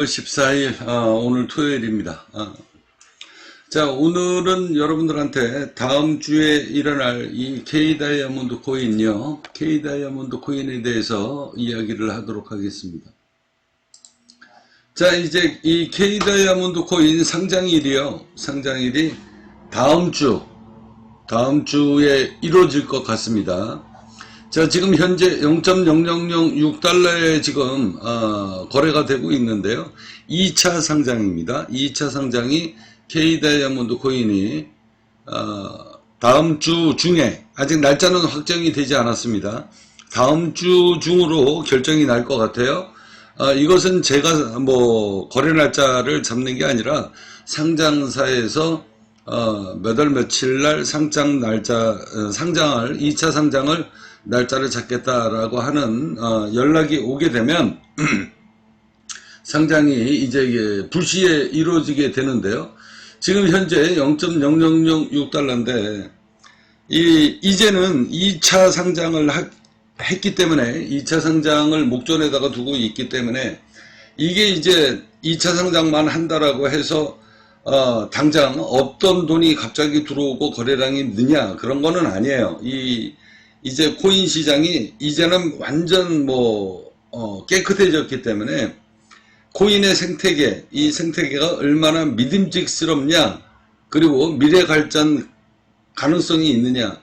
14일, 오늘 토요일입니다. 자, 오늘은 여러분들한테 다음 주에 일어날 이 K 다이아몬드 코인요, K 다이아몬드 코인에 대해서 이야기를 하도록 하겠습니다. 자, 이제 이 K 다이아몬드 코인 상장일이요, 상장일이 다음 주에 이루어질 것 같습니다. 자, 지금 현재 0.0006달러에 지금 거래가 되고 있는데요. 2차 상장입니다. 2차 상장이 K 다이아몬드 코인이 다음 주 중에, 아직 날짜는 확정이 되지 않았습니다. 다음 주 중으로 결정이 날 것 같아요. 이것은 제가 거래 날짜를 잡는 게 아니라 상장사에서 몇 월 며칠 날 상장을 2차 상장을 날짜를 잡겠다라고 하는 연락이 오게 되면 상장이 이제 불시에 이루어지게 되는데요. 지금 현재 0.0006달러인데 이제는 2차 상장을 했기 때문에 2차 상장을 목전에다가 두고 있기 때문에 이게 이제 2차 상장만 한다라고 해서 당장 없던 돈이 갑자기 들어오고 거래량이 느냐, 그런 거는 아니에요. 이제 코인 시장이 이제는 완전 깨끗해졌기 때문에 코인의 생태계, 이 생태계가 얼마나 믿음직스럽냐, 그리고 미래 발전 가능성이 있느냐,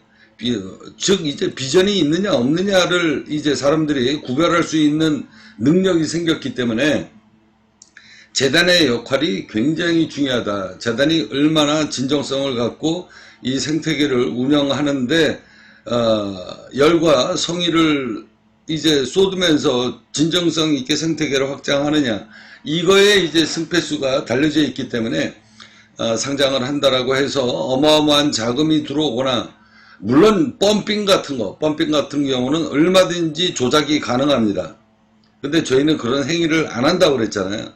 즉 이제 비전이 있느냐 없느냐를 이제 사람들이 구별할 수 있는 능력이 생겼기 때문에 재단의 역할이 굉장히 중요하다. 재단이 얼마나 진정성을 갖고 이 생태계를 운영하는데 열과 성의를 이제 쏟으면서 진정성 있게 생태계를 확장하느냐, 이거에 이제 승패수가 달려져 있기 때문에 상장을 한다라고 해서 어마어마한 자금이 들어오거나, 물론 펌핑 같은 경우는 얼마든지 조작이 가능합니다. 근데 저희는 그런 행위를 안 한다고 그랬잖아요.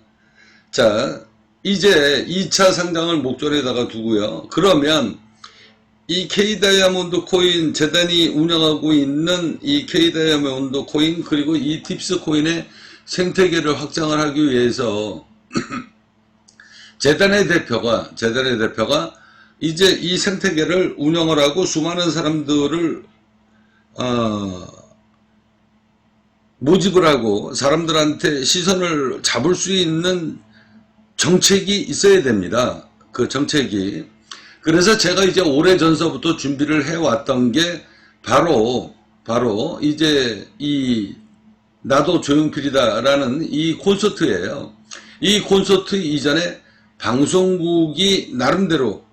자, 이제 2차 상장을 목전에다가 두고요. 그러면 이 K 다이아몬드 코인, 재단이 운영하고 있는 이 K 다이아몬드 코인, 그리고 이 팁스 코인의 생태계를 확장을 하기 위해서 재단의 대표가 이제 이 생태계를 운영을 하고 수많은 사람들을 모집을 하고 사람들한테 시선을 잡을 수 있는 정책이 있어야 됩니다. 그 정책이. 그래서 제가 이제 오래전서부터 준비를 해왔던 게 바로 이제 나도 조용필이다라는 이 콘서트예요. 이 콘서트 이전에 방송국이 나름대로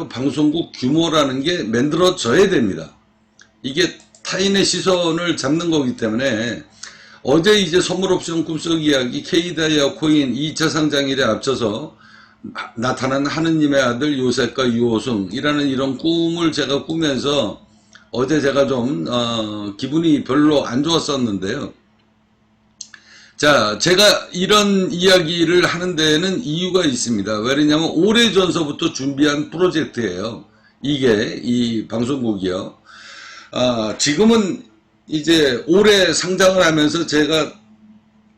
방송국 규모라는 게 만들어져야 됩니다. 이게 타인의 시선을 잡는 거기 때문에 어제 이제 선물옵션 꿈속 이야기 K다이아 코인 2차 상장일에 앞서서 나타난 하느님의 아들 요셉과 유호승이라는 이런 꿈을 제가 꾸면서 어제 제가 좀 기분이 별로 안 좋았었는데요. 자, 제가 이런 이야기를 하는 데에는 이유가 있습니다. 왜냐면 오래전서부터 준비한 프로젝트예요. 이게 이 방송국이요. 지금은 이제 올해 상장을 하면서 제가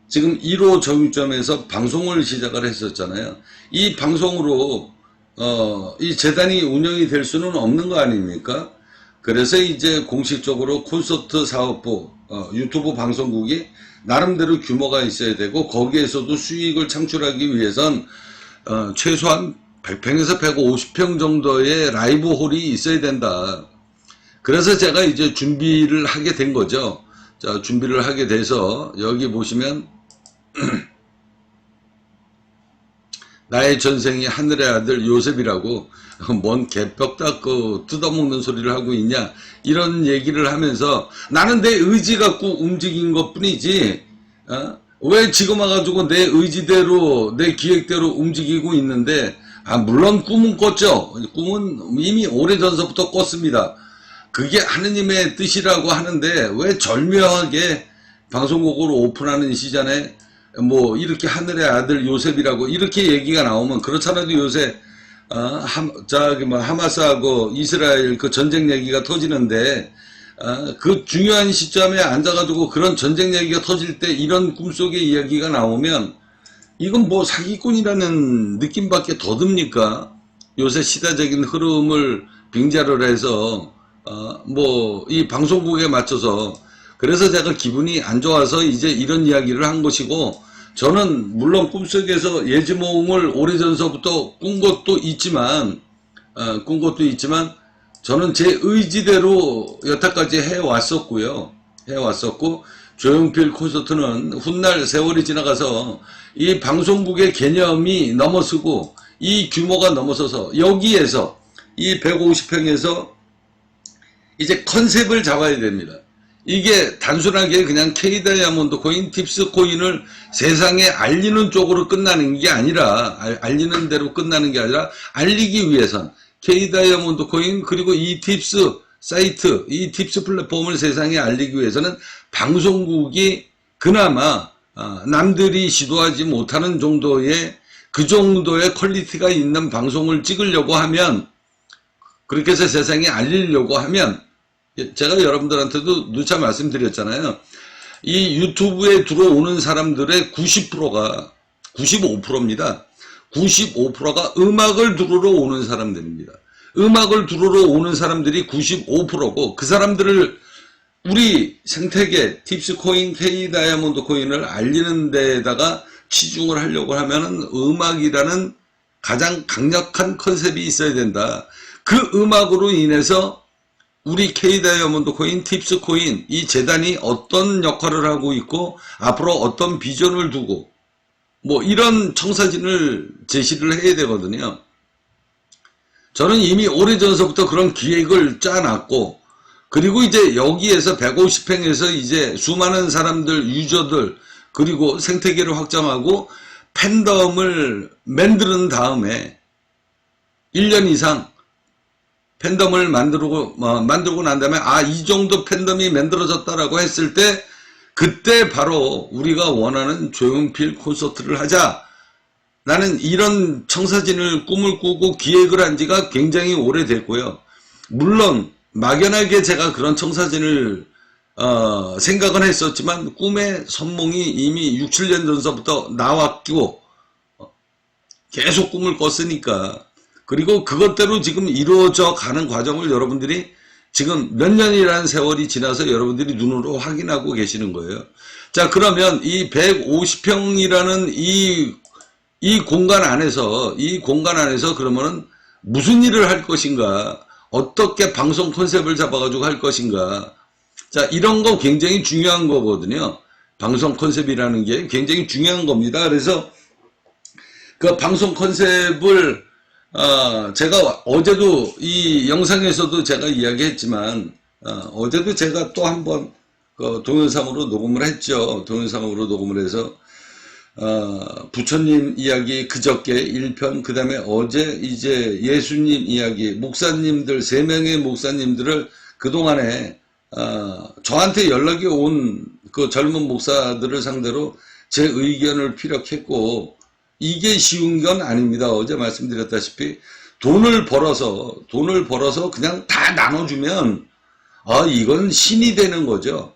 지금 1호 정육점에서 방송을 시작을 했었잖아요. 이 방송으로 이 재단이 운영이 될 수는 없는 거 아닙니까? 그래서 이제 공식적으로 콘서트 사업부 유튜브 방송국이 나름대로 규모가 있어야 되고, 거기에서도 수익을 창출하기 위해선 최소한 100평에서 150평 정도의 라이브 홀이 있어야 된다. 그래서 제가 이제 준비를 하게 된 거죠. 자, 준비를 하게 돼서 여기 보시면 나의 전생이 하늘의 아들 요셉이라고, 뭔 개벽 닦고 뜯어먹는 소리를 하고 있냐, 이런 얘기를 하면서 나는 내 의지 갖고 움직인 것 뿐이지, 왜 지금 와가지고 내 의지대로 내 기획대로 움직이고 있는데, 물론 꿈은 꿨죠. 꿈은 이미 오래전서부터 꿨습니다. 그게 하느님의 뜻이라고 하는데 왜 절묘하게 방송국을 오픈하는 시즌에 이렇게 하늘의 아들 요셉이라고 이렇게 얘기가 나오면, 그렇잖아도 요새 하마스하고 이스라엘 그 전쟁 얘기가 터지는데 그 중요한 시점에 앉아가지고 그런 전쟁 얘기가 터질 때 이런 꿈속의 이야기가 나오면 이건 뭐 사기꾼이라는 느낌밖에 더 듭니까? 요새 시대적인 흐름을 빙자를 해서 뭐 이 방송국에 맞춰서, 그래서 제가 기분이 안 좋아서 이제 이런 이야기를 한 것이고, 저는 물론 꿈속에서 예지몽을 오래전서부터 꾼 것도 있지만 저는 제 의지대로 여태까지 해왔었고, 조용필 콘서트는 훗날 세월이 지나가서 이 방송국의 개념이 넘어서고 이 규모가 넘어서서 여기에서 이 150평에서 이제 컨셉을 잡아야 됩니다. 이게 단순하게 그냥 K다이아몬드 코인, 팁스 코인을 세상에 알리는 쪽으로 끝나는 게 아니라, 알리는 대로 끝나는 게 아니라, 알리기 위해선 K다이아몬드 코인, 그리고 이 팁스 사이트, 이 팁스 플랫폼을 세상에 알리기 위해서는 방송국이 그나마 남들이 시도하지 못하는 정도의 그 정도의 퀄리티가 있는 방송을 찍으려고 하면, 그렇게 해서 세상에 알리려고 하면, 제가 여러분들한테도 누차 말씀드렸잖아요. 이 유튜브에 들어오는 사람들의 90%가 95%입니다. 95%가 음악을 들으러 오는 사람들입니다. 음악을 들으러 오는 사람들이 95%고, 그 사람들을 우리 생태계 팁스코인, K다이아몬드 코인을 알리는 데에다가 치중을 하려고 하면은 음악이라는 가장 강력한 컨셉이 있어야 된다. 그 음악으로 인해서 우리 K다이아몬드 코인, 팁스 코인, 이 재단이 어떤 역할을 하고 있고 앞으로 어떤 비전을 두고 뭐 이런 청사진을 제시를 해야 되거든요. 저는 이미 오래전서부터 그런 기획을 짜놨고, 그리고 이제 여기에서 150평에서 이제 수많은 사람들, 유저들, 그리고 생태계를 확장하고 팬덤을 만드는 다음에 1년 이상 팬덤을 만들고 난 다음에 이 정도 팬덤이 만들어졌다라고 했을 때, 그때 바로 우리가 원하는 조용필 콘서트를 하자. 나는 이런 청사진을 꿈을 꾸고 기획을 한 지가 굉장히 오래됐고요. 물론 막연하게 제가 그런 청사진을 생각은 했었지만 꿈의 선몽이 이미 6, 7년 전서부터 나왔고 계속 꿈을 꿨으니까, 그리고 그것대로 지금 이루어져 가는 과정을 여러분들이 지금 몇 년이라는 세월이 지나서 여러분들이 눈으로 확인하고 계시는 거예요. 자, 그러면 이 150평이라는 이 공간 안에서 그러면은 무슨 일을 할 것인가, 어떻게 방송 컨셉을 잡아가지고 할 것인가. 자, 이런 거 굉장히 중요한 거거든요. 방송 컨셉이라는 게 굉장히 중요한 겁니다. 그래서 그 방송 컨셉을 제가 어제도 이 영상에서도 제가 이야기했지만, 어제도 제가 또 한번 동영상으로 녹음을 했죠. 동영상으로 녹음을 해서 부처님 이야기 그저께 1편, 그 다음에 어제 이제 예수님 이야기, 목사님들 3명의 목사님들을 그동안에 저한테 연락이 온 그 젊은 목사들을 상대로 제 의견을 피력했고, 이게 쉬운 건 아닙니다. 어제 말씀드렸다시피 돈을 벌어서 그냥 다 나눠주면 이건 신이 되는 거죠.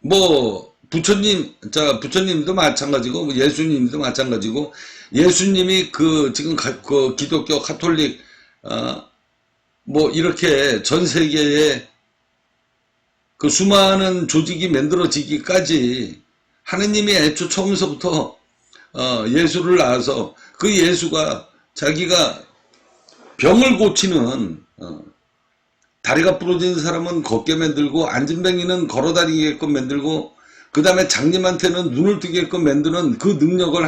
뭐 부처님도 마찬가지고 예수님도 마찬가지고, 예수님이 지금 그 기독교 가톨릭 뭐 이렇게 전 세계에 그 수많은 조직이 만들어지기까지 하느님이 애초 처음서부터 예수를 낳아서 그 예수가 자기가 병을 고치는, 다리가 부러진 사람은 걷게 만들고 안진뱅이는 걸어다니게끔 만들고, 그 다음에 장님한테는 눈을 뜨게끔 만드는 그 능력을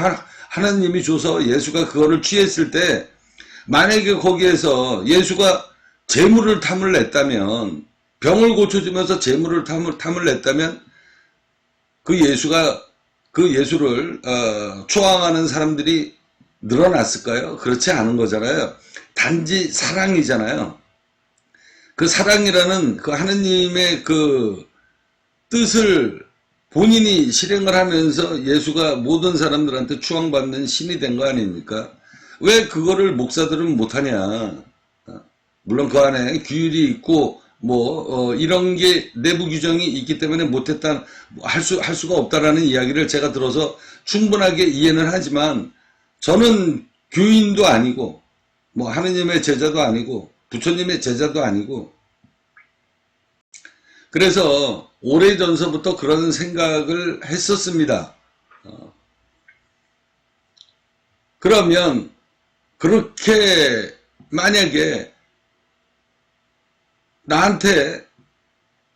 하나님이 줘서 예수가 그거를 취했을 때, 만약에 거기에서 예수가 재물을 탐을 냈다면, 병을 고쳐주면서 재물을 탐을 냈다면 그 예수를 추앙하는 사람들이 늘어났을까요? 그렇지 않은 거잖아요. 단지 사랑이잖아요. 그 사랑이라는 그 하느님의 그 뜻을 본인이 실행을 하면서 예수가 모든 사람들한테 추앙받는 신이 된 거 아닙니까? 왜 그거를 목사들은 못하냐? 물론 그 안에 규율이 있고 이런 게 내부 규정이 있기 때문에 못했다, 할 수가 없다라는 이야기를 제가 들어서 충분하게 이해는 하지만, 저는 교인도 아니고, 하느님의 제자도 아니고, 부처님의 제자도 아니고, 그래서 오래전서부터 그런 생각을 했었습니다. 그러면 그렇게 만약에 나한테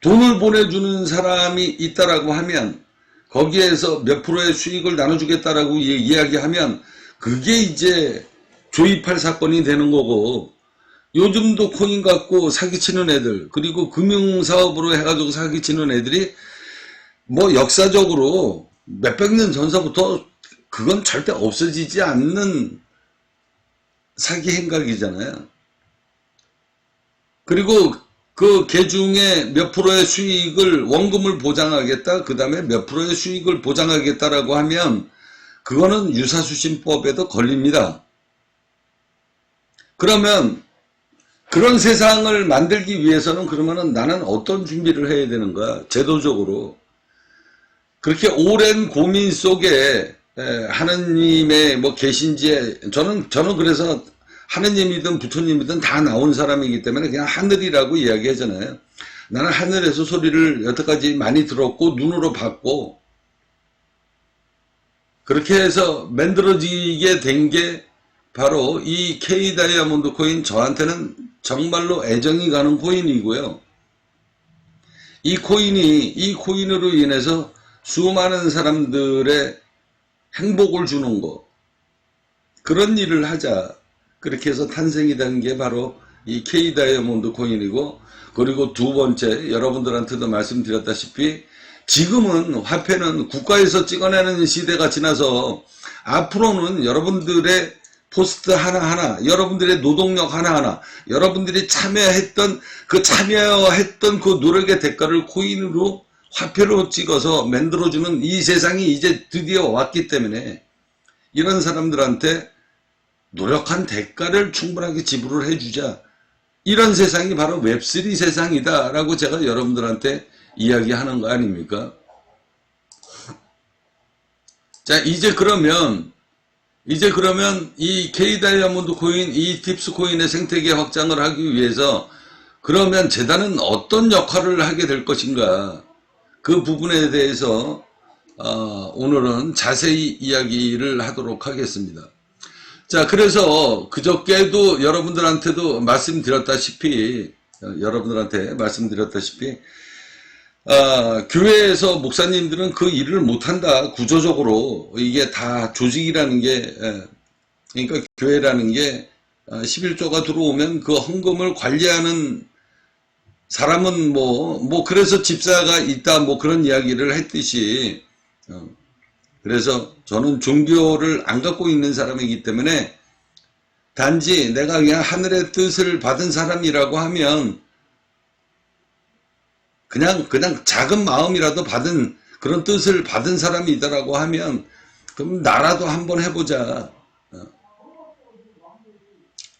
돈을 보내주는 사람이 있다라고 하면 거기에서 몇 프로의 수익을 나눠주겠다라고 이야기하면 그게 이제 조이팔 사건이 되는 거고, 요즘도 코인 갖고 사기치는 애들, 그리고 금융사업으로 해가지고 사기치는 애들이 역사적으로 몇백 년 전서부터 그건 절대 없어지지 않는 사기 행각이잖아요. 그리고 그 개중에 몇 프로의 수익을 원금을 보장하겠다, 그 다음에 몇 프로의 수익을 보장하겠다라고 하면 그거는 유사수신법에도 걸립니다. 그러면 그런 세상을 만들기 위해서는 그러면은 나는 어떤 준비를 해야 되는 거야? 제도적으로. 그렇게 오랜 고민 속에 하느님의 계신지에, 저는 그래서 하느님이든 부처님이든 다 나온 사람이기 때문에 그냥 하늘이라고 이야기하잖아요. 나는 하늘에서 소리를 여태까지 많이 들었고 눈으로 봤고, 그렇게 해서 만들어지게 된 게 바로 이 K 다이아몬드 코인, 저한테는 정말로 애정이 가는 코인이고요. 이 코인으로 인해서 수많은 사람들의 행복을 주는 거, 그런 일을 하자. 그렇게 해서 탄생이 된 게 바로 이 K 다이아몬드 코인이고, 그리고 두 번째, 여러분들한테도 말씀드렸다시피 지금은 화폐는 국가에서 찍어내는 시대가 지나서 앞으로는 여러분들의 포스트 하나하나, 여러분들의 노동력 하나하나, 여러분들이 참여했던 그 노력의 대가를 코인으로, 화폐로 찍어서 만들어주는 이 세상이 이제 드디어 왔기 때문에 이런 사람들한테 노력한 대가를 충분하게 지불을 해주자. 이런 세상이 바로 웹3 세상이다 라고 제가 여러분들한테 이야기하는 거 아닙니까? 자, 이제 그러면 이 K 다이아몬드 코인, 이 팁스 코인의 생태계 확장을 하기 위해서 그러면 재단은 어떤 역할을 하게 될 것인가? 그 부분에 대해서 오늘은 자세히 이야기를 하도록 하겠습니다. 자, 그래서 그저께도 여러분들한테도 말씀드렸다시피 교회에서 목사님들은 그 일을 못한다. 구조적으로 이게 다 조직이라는 게, 그러니까 교회라는 게 11조가 들어오면 그 헌금을 관리하는 사람은 그래서 집사가 있다, 그런 이야기를 했듯이, 그래서 저는 종교를 안 갖고 있는 사람이기 때문에 단지 내가 그냥 하늘의 뜻을 받은 사람이라고 하면 그냥 작은 마음이라도 받은 그런 뜻을 받은 사람이더라고 하면 그럼 나라도 한번 해보자.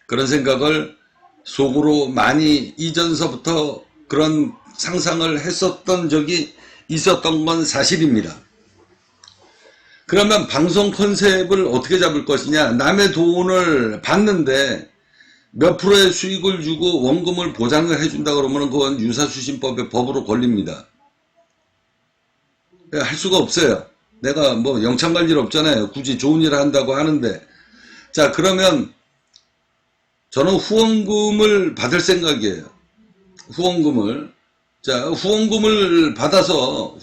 그런 생각을 속으로 많이 이전서부터 그런 상상을 했었던 적이 있었던 건 사실입니다. 그러면 방송 컨셉을 어떻게 잡을 것이냐? 남의 돈을 받는데 몇 프로의 수익을 주고 원금을 보장을 해준다 그러면 그건 유사수신법의 법으로 걸립니다. 할 수가 없어요. 내가 영창 갈 일 없잖아요. 굳이 좋은 일을 한다고 하는데. 자, 그러면 저는 후원금을 받을 생각이에요. 후원금을 받아서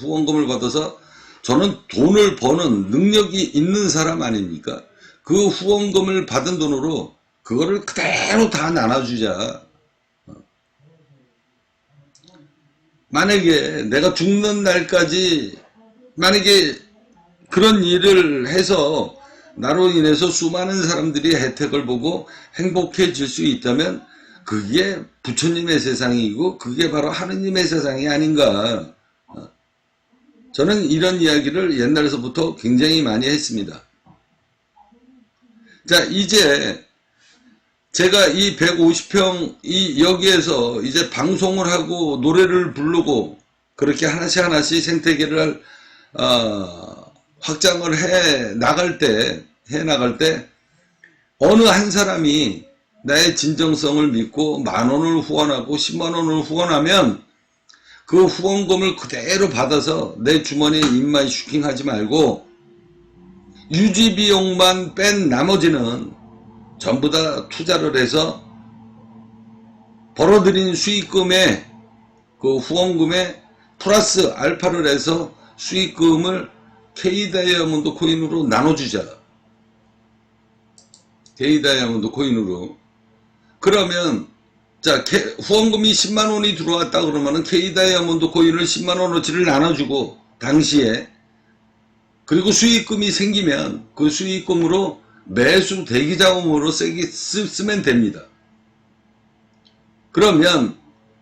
저는 돈을 버는 능력이 있는 사람 아닙니까? 그 후원금을 받은 돈으로 그거를 그대로 다 나눠주자. 만약에 내가 죽는 날까지 만약에 그런 일을 해서 나로 인해서 수많은 사람들이 혜택을 보고 행복해질 수 있다면 그게 부처님의 세상이고 그게 바로 하느님의 세상이 아닌가. 저는 이런 이야기를 옛날에서부터 굉장히 많이 했습니다. 자, 이제 제가 이 150평 여기에서 이제 방송을 하고 노래를 부르고 그렇게 하나씩 생태계를 확장을 해 나갈 때 어느 한 사람이 나의 진정성을 믿고 10,000원을 후원하고 100,000원을 후원하면 그 후원금을 그대로 받아서 내 주머니에 입만 슈킹하지 말고 유지 비용만 뺀 나머지는 전부 다 투자를 해서 벌어들인 수익금에 그 후원금에 플러스 알파를 해서 수익금을 K다이아몬드 코인으로 나눠주자. K다이아몬드 코인으로. 그러면 자 후원금이 10만원이 들어왔다 그러면은 K다이아몬드 코인을 10만원어치를 나눠주고 당시에 그리고 수익금이 생기면 그 수익금으로 매수 대기자금으로 쓰면 됩니다. 그러면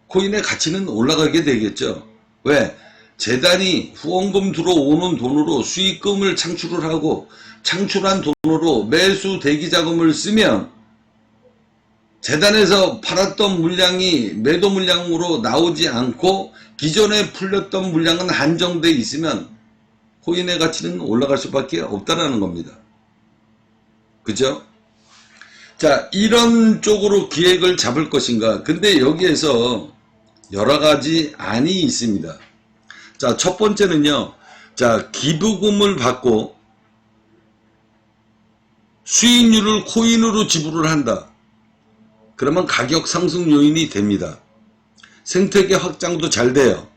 코인의 가치는 올라가게 되겠죠. 왜? 재단이 후원금 들어오는 돈으로 수익금을 창출을 하고 창출한 돈으로 매수 대기자금을 쓰면 재단에서 팔았던 물량이 매도 물량으로 나오지 않고 기존에 풀렸던 물량은 한정되어 있으면 코인의 가치는 올라갈 수밖에 없다라는 겁니다. 그죠? 자, 이런 쪽으로 기획을 잡을 것인가. 근데 여기에서 여러 가지 안이 있습니다. 자, 첫 번째는요. 자, 기부금을 받고 수익률을 코인으로 지불을 한다. 그러면 가격 상승 요인이 됩니다. 생태계 확장도 잘 돼요.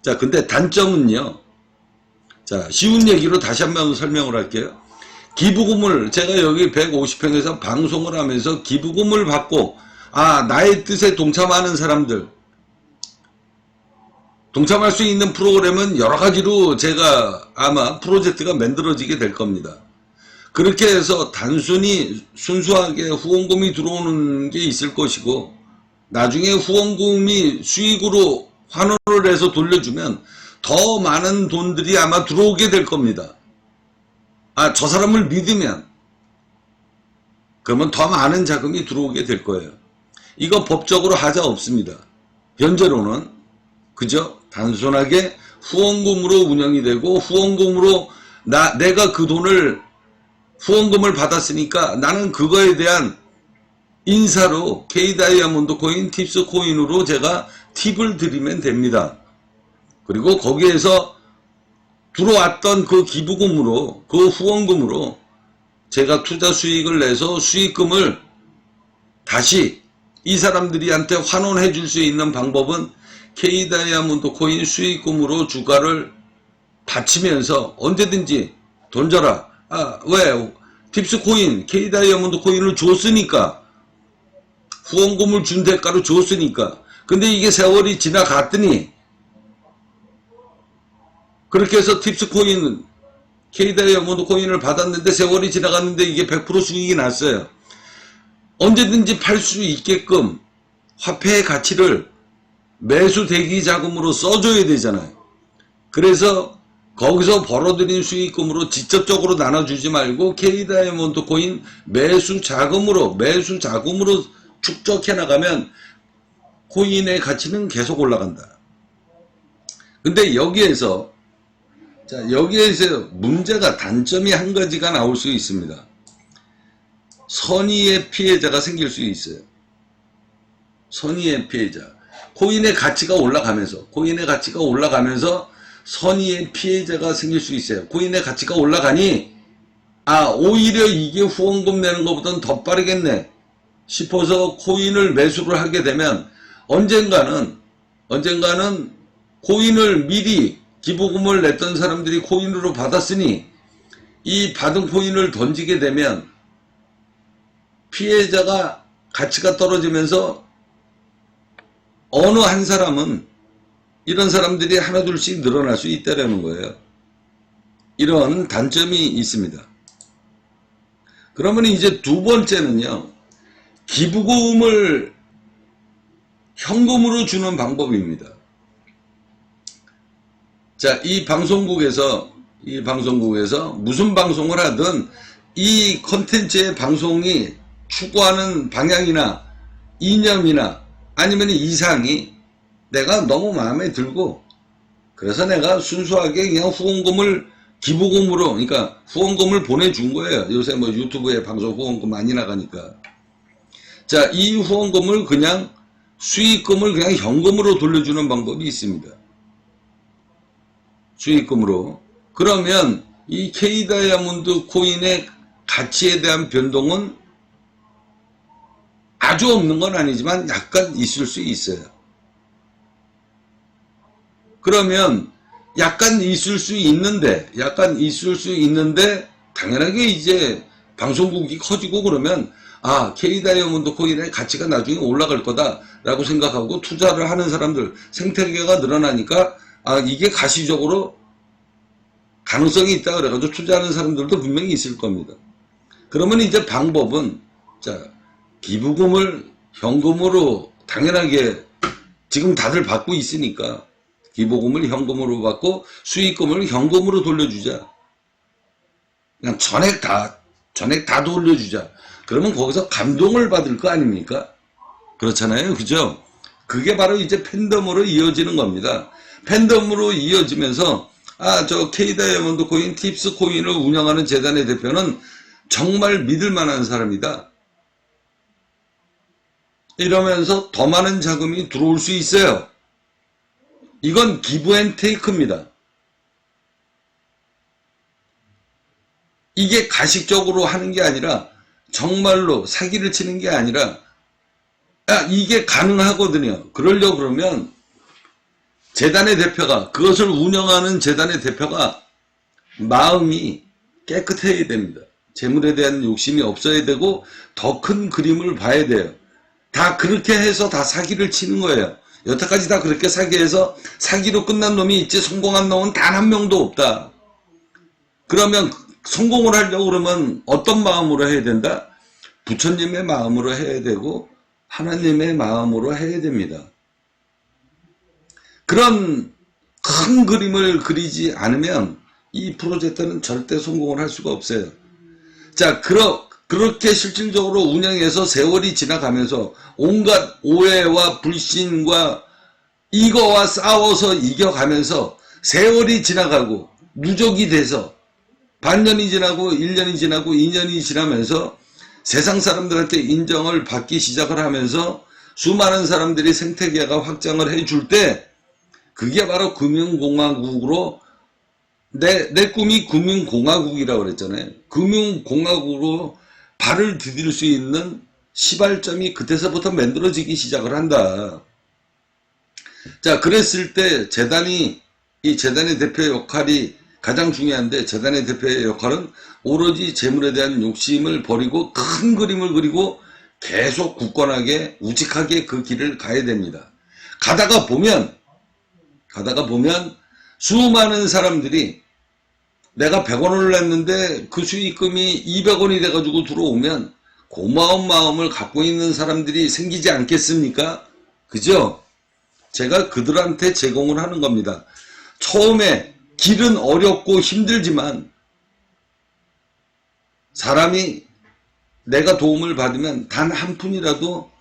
자, 근데 단점은요. 자, 쉬운 얘기로 다시 한번 설명을 할게요. 기부금을 제가 여기 150평에서 방송을 하면서 기부금을 받고 나의 뜻에 동참하는 사람들 동참할 수 있는 프로그램은 여러 가지로 제가 아마 프로젝트가 만들어지게 될 겁니다. 그렇게 해서 단순히 순수하게 후원금이 들어오는 게 있을 것이고 나중에 후원금이 수익으로 환원을 해서 돌려주면 더 많은 돈들이 아마 들어오게 될 겁니다. 저 사람을 믿으면 그러면 더 많은 자금이 들어오게 될 거예요. 이거 법적으로 하자 없습니다. 현재로는 그죠? 단순하게 후원금으로 운영이 되고 후원금으로 내가 그 돈을 후원금을 받았으니까 나는 그거에 대한 인사로 K다이아몬드 코인, 팁스 코인으로 제가 팁을 드리면 됩니다. 그리고 거기에서 들어왔던 그 기부금으로 그 후원금으로 제가 투자 수익을 내서 수익금을 다시 이 사람들이한테 환원해 줄 수 있는 방법은 K다이아몬드 코인 수익금으로 주가를 받치면서 언제든지 돈 줘라. 왜? 팁스 코인, K다이아몬드 코인을 줬으니까 후원금을 준 대가로 줬으니까. 근데 이게 세월이 지나갔더니 그렇게 해서 팁스 코인, K다이아몬드 코인을 받았는데 세월이 지나갔는데 이게 100% 수익이 났어요. 언제든지 팔 수 있게끔 화폐의 가치를 매수 대기 자금으로 써줘야 되잖아요. 그래서 거기서 벌어들인 수익금으로 직접적으로 나눠주지 말고 K다이아몬드 코인 매수 자금으로 축적해 나가면 코인의 가치는 계속 올라간다. 근데 여기에서 문제가 단점이 한 가지가 나올 수 있습니다. 선의의 피해자가 생길 수 있어요. 선의의 피해자. 코인의 가치가 올라가면서 선의의 피해자가 생길 수 있어요. 코인의 가치가 올라가니 오히려 이게 후원금 내는 것보다는 더 빠르겠네 싶어서 코인을 매수를 하게 되면 언젠가는 코인을 미리 기부금을 냈던 사람들이 코인으로 받았으니 이 받은 코인을 던지게 되면 피해자가 가치가 떨어지면서 어느 한 사람은 이런 사람들이 하나둘씩 늘어날 수 있다는 거예요. 이런 단점이 있습니다. 그러면 이제 두 번째는요. 기부금을 현금으로 주는 방법입니다. 자, 이 방송국에서 무슨 방송을 하든 이 컨텐츠의 방송이 추구하는 방향이나 이념이나 아니면 이상이 내가 너무 마음에 들고, 그래서 내가 순수하게 그냥 후원금을 기부금으로, 그러니까 후원금을 보내준 거예요. 요새 뭐 유튜브에 방송 후원금 많이 나가니까. 자, 이 후원금을 그냥 수익금을 그냥 현금으로 돌려주는 방법이 있습니다. 수익금으로. 그러면 이 K다이아몬드 코인의 가치에 대한 변동은 아주 없는 건 아니지만 약간 있을 수 있어요. 그러면 약간 있을 수 있는데 당연하게 이제 방송국이 커지고 그러면 K다이아몬드 코인의 가치가 나중에 올라갈 거다라고 생각하고 투자를 하는 사람들, 생태계가 늘어나니까 이게 가시적으로 가능성이 있다 그래가지고 투자하는 사람들도 분명히 있을 겁니다. 그러면 이제 방법은, 자, 기부금을 현금으로 당연하게 지금 다들 받고 있으니까 기부금을 현금으로 받고 수익금을 현금으로 돌려주자. 그냥 전액 다 돌려주자. 그러면 거기서 감동을 받을 거 아닙니까? 그렇잖아요. 그죠? 그게 바로 이제 팬덤으로 이어지는 겁니다. 팬덤으로 이어지면서 저 K다이아몬드 코인, 팁스 코인을 운영하는 재단의 대표는 정말 믿을 만한 사람이다. 이러면서 더 많은 자금이 들어올 수 있어요. 이건 기브 앤 테이크입니다. 이게 가식적으로 하는 게 아니라 정말로 사기를 치는 게 아니라 이게 가능하거든요. 그러려고 그러면 재단의 대표가, 그것을 운영하는 재단의 대표가 마음이 깨끗해야 됩니다. 재물에 대한 욕심이 없어야 되고 더 큰 그림을 봐야 돼요. 다 그렇게 해서 다 사기를 치는 거예요. 여태까지 다 그렇게 사기해서 사기로 끝난 놈이 있지 성공한 놈은 단 한 명도 없다. 그러면 성공을 하려고 그러면 어떤 마음으로 해야 된다? 부처님의 마음으로 해야 되고 하나님의 마음으로 해야 됩니다. 그런 큰 그림을 그리지 않으면 이 프로젝트는 절대 성공을 할 수가 없어요. 자, 그렇게 실질적으로 운영해서 세월이 지나가면서 온갖 오해와 불신과 이거와 싸워서 이겨가면서 세월이 지나가고 누적이 돼서 반년이 지나고 1년이 지나고 2년이 지나면서 세상 사람들한테 인정을 받기 시작을 하면서 수많은 사람들이 생태계가 확장을 해줄 때 그게 바로 금융공화국으로 내 꿈이 금융공화국이라고 그랬잖아요. 금융공화국으로 발을 디딜 수 있는 시발점이 그때서부터 만들어지기 시작을 한다. 자, 그랬을 때 이 재단의 대표의 역할이 가장 중요한데, 재단의 대표의 역할은 오로지 재물에 대한 욕심을 버리고 큰 그림을 그리고 계속 굳건하게 우직하게 그 길을 가야 됩니다. 가다가 보면 수많은 사람들이 내가 100원을 냈는데 그 수익금이 200원이 돼가지고 들어오면 고마운 마음을 갖고 있는 사람들이 생기지 않겠습니까? 그죠? 제가 그들한테 제공을 하는 겁니다. 처음에 길은 어렵고 힘들지만 사람이 내가 도움을 받으면 단 한 푼이라도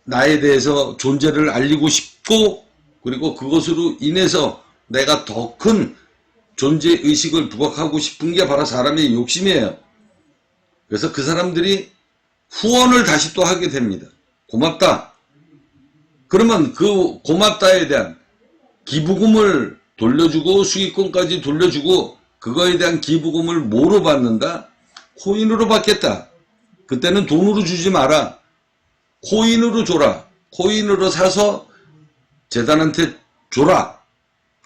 나에 대해서 존재를 알리고 싶고, 그리고 그것으로 인해서 내가 더 큰 존재의식을 부각하고 싶은 게 바로 사람의 욕심이에요. 그래서 그 사람들이 후원을 다시 또 하게 됩니다. 고맙다. 그러면 그 고맙다에 대한 기부금을 돌려주고 수익금까지 돌려주고 그거에 대한 기부금을 뭐로 받는다? 코인으로 받겠다. 그때는 돈으로 주지 마라. 코인으로 줘라. 코인으로 사서 재단한테 줘라.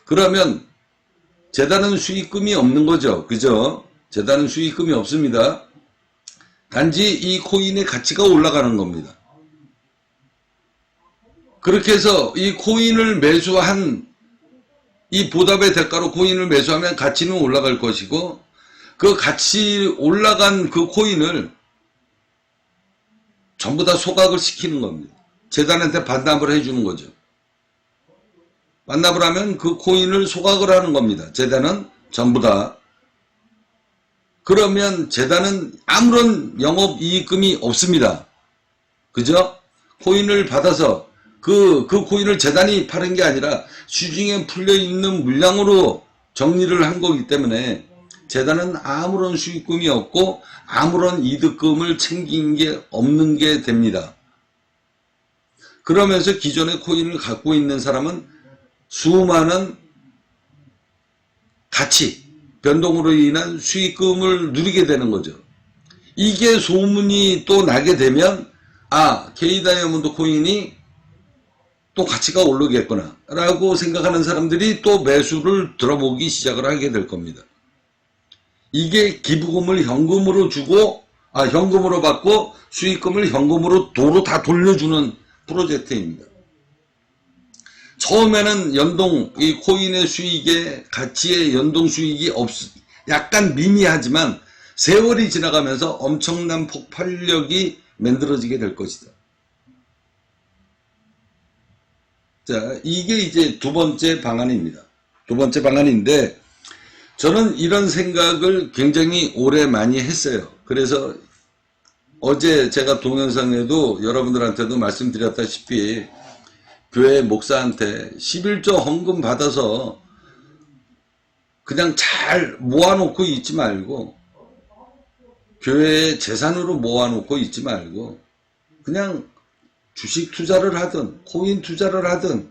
그러면 재단은 수익금이 없는 거죠. 그죠? 재단은 수익금이 없습니다. 단지 이 코인의 가치가 올라가는 겁니다. 그렇게 해서 이 코인을 매수한 이 보답의 대가로 코인을 매수하면 가치는 올라갈 것이고, 그 가치 올라간 그 코인을 전부 다 소각을 시키는 겁니다. 재단한테 반납을 해주는 거죠. 반납을 하면 그 코인을 소각을 하는 겁니다. 재단은 전부 다. 그러면 재단은 아무런 영업이익금이 없습니다. 그죠? 코인을 받아서 그 코인을 재단이 파는 게 아니라 시중에 풀려있는 물량으로 정리를 한 거기 때문에 재단은 아무런 수익금이 없고 아무런 이득금을 챙긴 게 없는 게 됩니다. 그러면서 기존의 코인을 갖고 있는 사람은 수많은 가치, 변동으로 인한 수익금을 누리게 되는 거죠. 이게 소문이 또 나게 되면 K 다이아몬드 코인이 또 가치가 오르겠구나 라고 생각하는 사람들이 또 매수를 들어보기 시작을 하게 될 겁니다. 이게 기부금을 현금으로 주고 현금으로 받고 수익금을 현금으로 도로 다 돌려주는 프로젝트입니다. 처음에는 이 코인의 수익에 가치의 연동 수익이 약간 미미하지만 세월이 지나가면서 엄청난 폭발력이 만들어지게 될 것이다. 자, 이게 이제 두 번째 방안입니다. 두 번째 방안인데, 저는 이런 생각을 굉장히 오래 많이 했어요. 그래서 어제 제가 동영상에도 여러분들한테도 말씀드렸다시피 교회 목사한테 11조 헌금 받아서 그냥 잘 모아놓고 있지 말고, 교회의 재산으로 모아놓고 있지 말고 그냥 주식 투자를 하든 코인 투자를 하든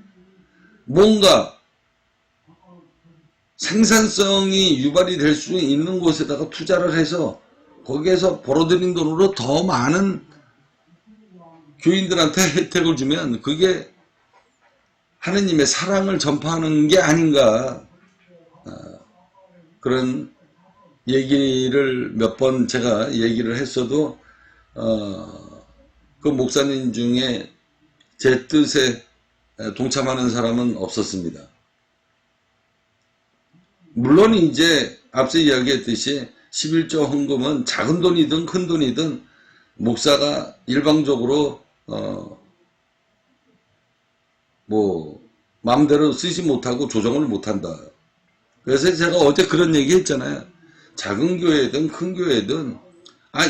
뭔가 생산성이 유발이 될 수 있는 곳에다가 투자를 해서 거기에서 벌어들인 돈으로 더 많은 교인들한테 혜택을 주면 그게 하느님의 사랑을 전파하는 게 아닌가, 그런 얘기를 몇 번 제가 얘기를 했어도 그 목사님 중에 제 뜻에 동참하는 사람은 없었습니다. 물론 이제 앞서 이야기했듯이 11조 헌금은 작은 돈이든 큰 돈이든 목사가 일방적으로 마음대로 쓰지 못하고 조정을 못한다. 그래서 제가 어제 그런 얘기 했잖아요. 작은 교회든 큰 교회든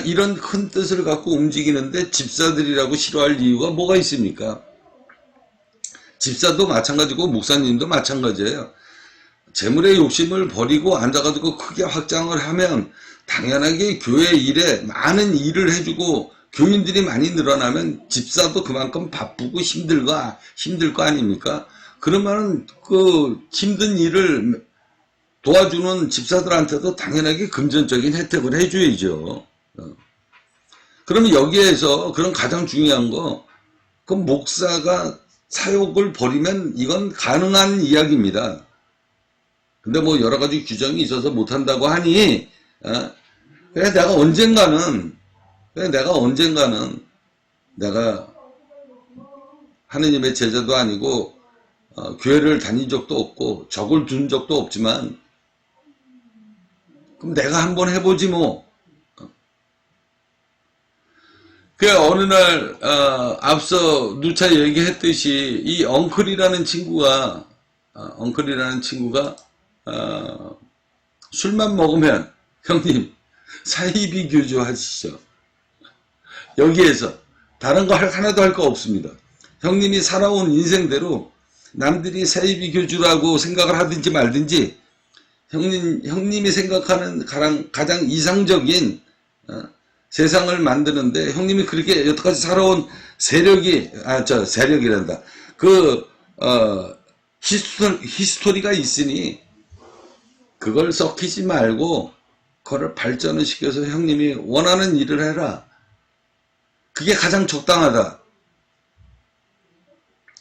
이런 큰 뜻을 갖고 움직이는데 집사들이라고 싫어할 이유가 뭐가 있습니까? 집사도 마찬가지고 목사님도 마찬가지예요. 재물의 욕심을 버리고 앉아가지고 크게 확장을 하면 당연하게 교회 일에 많은 일을 해주고 교인들이 많이 늘어나면 집사도 그만큼 바쁘고 힘들 거 아닙니까? 그러면 그 힘든 일을 도와주는 집사들한테도 당연하게 금전적인 혜택을 해줘야죠. 그러면 여기에서 그런 가장 중요한 거, 그 목사가 사욕을 버리면 이건 가능한 이야기입니다. 근데 뭐 여러 가지 규정이 있어서 못한다고 하니, 그래 내가 언젠가는 내가 하느님의 제자도 아니고 교회를 다닌 적도 없고 적을 둔 적도 없지만 그럼 내가 한번 해보지 뭐. 그 어느 날 앞서 누차 얘기했듯이 이 엉클이라는 친구가 술만 먹으면 형님 사이비 교주 하시죠. 여기에서 다른 거 하나도 할 거 없습니다. 형님이 살아온 인생대로 남들이 사이비 교주라고 생각을 하든지 말든지 형님이 생각하는 가장 이상적인 세상을 만드는데 형님이 그렇게 여태까지 살아온 세력이란다. 히스토리가 있으니 그걸 썩히지 말고 그거를 발전을 시켜서 형님이 원하는 일을 해라. 그게 가장 적당하다.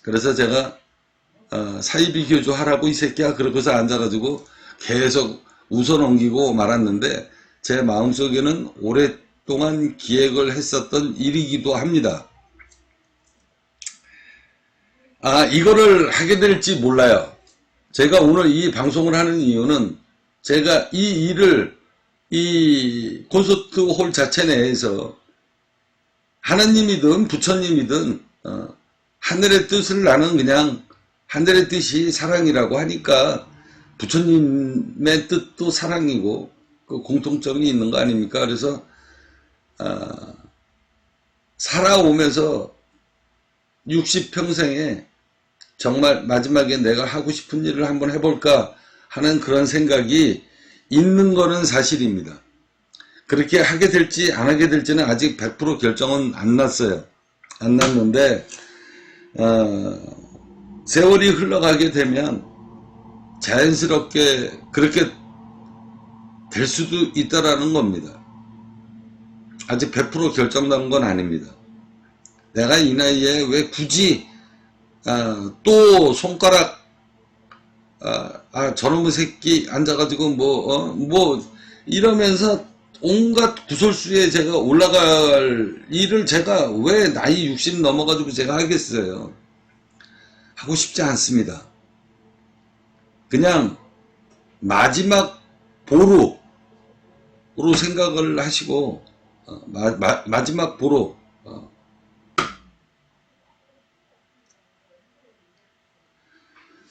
그래서 제가 사이비 교주 하라고 이 새끼야 그러고서 앉아가지고 계속 웃어넘기고 말았는데 제 마음속에는 오랫동안 기획을 했었던 일이기도 합니다. 이거를 하게 될지 몰라요. 제가 오늘 이 방송을 하는 이유는 제가 이 일을 이 콘서트 홀 자체 내에서 하나님이든 부처님이든 하늘의 뜻을 나는 그냥 하늘의 뜻이 사랑이라고 하니까 부처님의 뜻도 사랑이고 그 공통점이 있는 거 아닙니까? 그래서 살아오면서 60평생에 정말 마지막에 내가 하고 싶은 일을 한번 해볼까 하는 그런 생각이 있는 거는 사실입니다. 그렇게 하게 될지 안 하게 될지는 아직 100% 결정은 안 났어요. 안 났는데 세월이 흘러가게 되면 자연스럽게 그렇게 될 수도 있다라는 겁니다. 아직 100% 결정난 건 아닙니다. 내가 이 나이에 왜 굳이 또 손가락 저놈의 새끼 앉아가지고 뭐 이러면서 온갖 구설수에 제가 올라갈 일을 제가 왜 나이 60 넘어가지고 제가 하겠어요. 하고 싶지 않습니다. 그냥 마지막 보루로 생각을 하시고 마지막 보루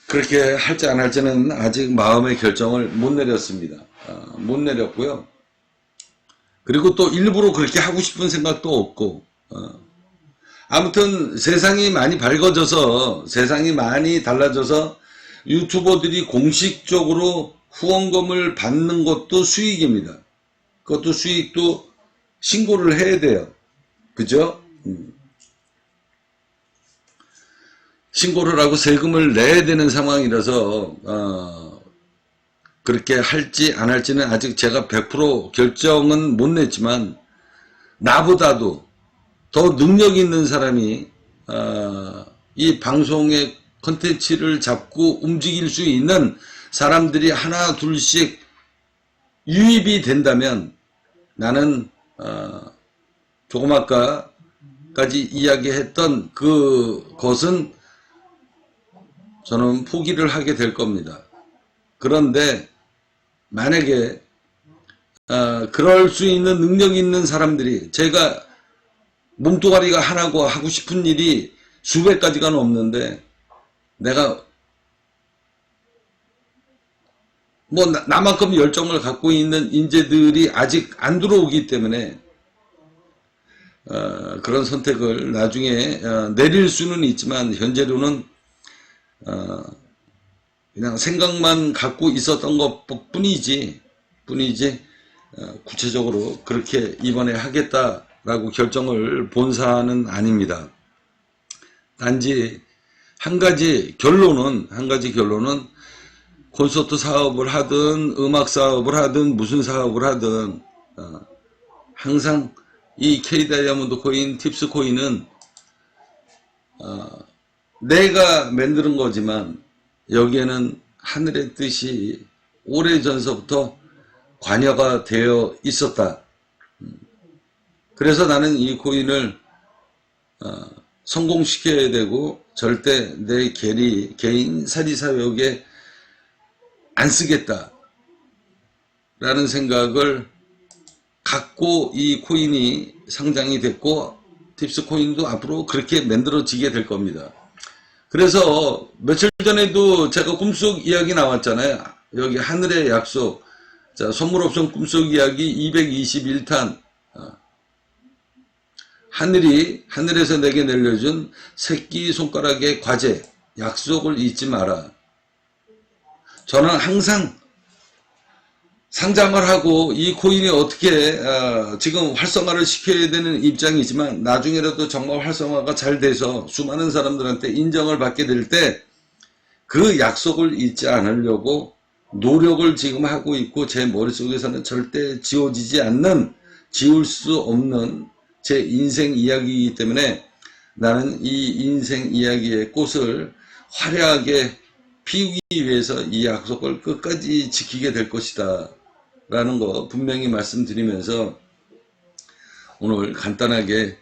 그렇게 할지 안 할지는 아직 마음의 결정을 못 내렸습니다. 못 내렸고요. 그리고 또 일부러 그렇게 하고 싶은 생각도 없고 아무튼 세상이 많이 밝아져서 세상이 많이 달라져서 유튜버들이 공식적으로 후원금을 받는 것도 수익입니다. 그것도 수익도 신고를 해야 돼요. 그죠? 신고를 하고 세금을 내야 되는 상황이라서 그렇게 할지 안 할지는 아직 제가 100% 결정은 못 냈지만 나보다도 더 능력 있는 사람이 이 방송의 컨텐츠를 잡고 움직일 수 있는 사람들이 하나 둘씩 유입이 된다면 나는 조금 아까까지 이야기했던 그것은 저는 포기를 하게 될 겁니다. 그런데 만약에 그럴 수 있는 능력 있는 사람들이 제가 몸뚱아리가 하나고 하고 싶은 일이 수백 가지가 넘는데 내가 뭐 나만큼 열정을 갖고 있는 인재들이 아직 안 들어오기 때문에 그런 선택을 나중에 내릴 수는 있지만 현재로는 그냥 생각만 갖고 있었던 것 뿐이지 구체적으로 그렇게 이번에 하겠다라고 결정을 본 사안은 아닙니다. 단지 한 가지 결론은 콘서트 사업을 하든 음악 사업을 하든 무슨 사업을 하든 항상 이 K-다이아몬드 코인, 팁스 코인은 내가 만드는 거지만 여기에는 하늘의 뜻이 오래전서부터 관여가 되어 있었다. 그래서 나는 이 코인을 성공시켜야 되고 절대 내 개인 사리사욕에 안 쓰겠다 라는 생각을 갖고 이 코인이 상장이 됐고 팁스 코인도 앞으로 그렇게 만들어지게 될 겁니다. 그래서 며칠 전에도 제가 꿈속 이야기 나왔잖아요. 여기 하늘의 약속, 자 선물옵션 꿈속 이야기 221탄 하늘에서 내게 내려준 새끼손가락의 과제 약속을 잊지 마라. 저는 항상 상장을 하고 이 코인이 어떻게 지금 활성화를 시켜야 되는 입장이지만 나중에라도 정말 활성화가 잘 돼서 수많은 사람들한테 인정을 받게 될 때 그 약속을 잊지 않으려고 노력을 지금 하고 있고 제 머릿속에서는 절대 지워지지 않는 지울 수 없는 제 인생 이야기이기 때문에 나는 이 인생 이야기의 꽃을 화려하게 피우기 위해서 이 약속을 끝까지 지키게 될 것이다 라는 거 분명히 말씀드리면서 오늘 간단하게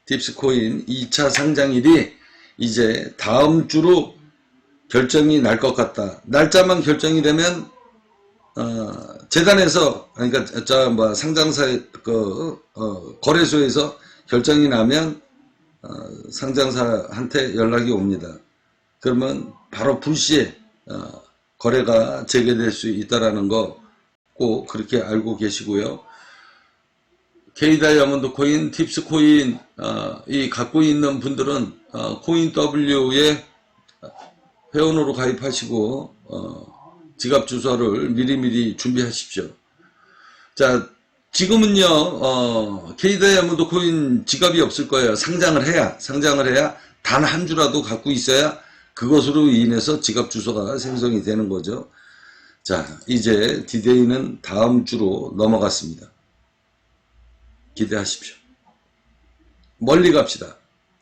팁스코인 2차 상장일이 이제 다음 주로 결정이 날 것 같다. 날짜만 결정이 되면 재단에서 그러니까 상장사 거래소에서 결정이 나면 상장사한테 연락이 옵니다. 그러면 바로 불시에 거래가 재개될 수 있다라는 거 꼭 그렇게 알고 계시고요. K-다이아몬드 코인, 팁스 코인, 이 갖고 있는 분들은, 코인 W에 회원으로 가입하시고, 지갑 주소를 미리미리 준비하십시오. 자, 지금은요, K-다이아몬드 코인 지갑이 없을 거예요. 상장을 해야 단 한 주라도 갖고 있어야 그것으로 인해서 지갑 주소가 생성이 되는 거죠. 자, 이제 디데이는 다음 주로 넘어갔습니다. 기대하십시오. 멀리 갑시다.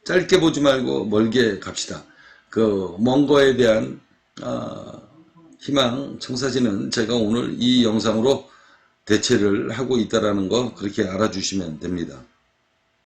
짧게 보지 말고 멀게 갑시다. 그 먼 거에 대한 희망 청사진은 제가 오늘 이 영상으로 대체를 하고 있다라는 거 그렇게 알아주시면 됩니다.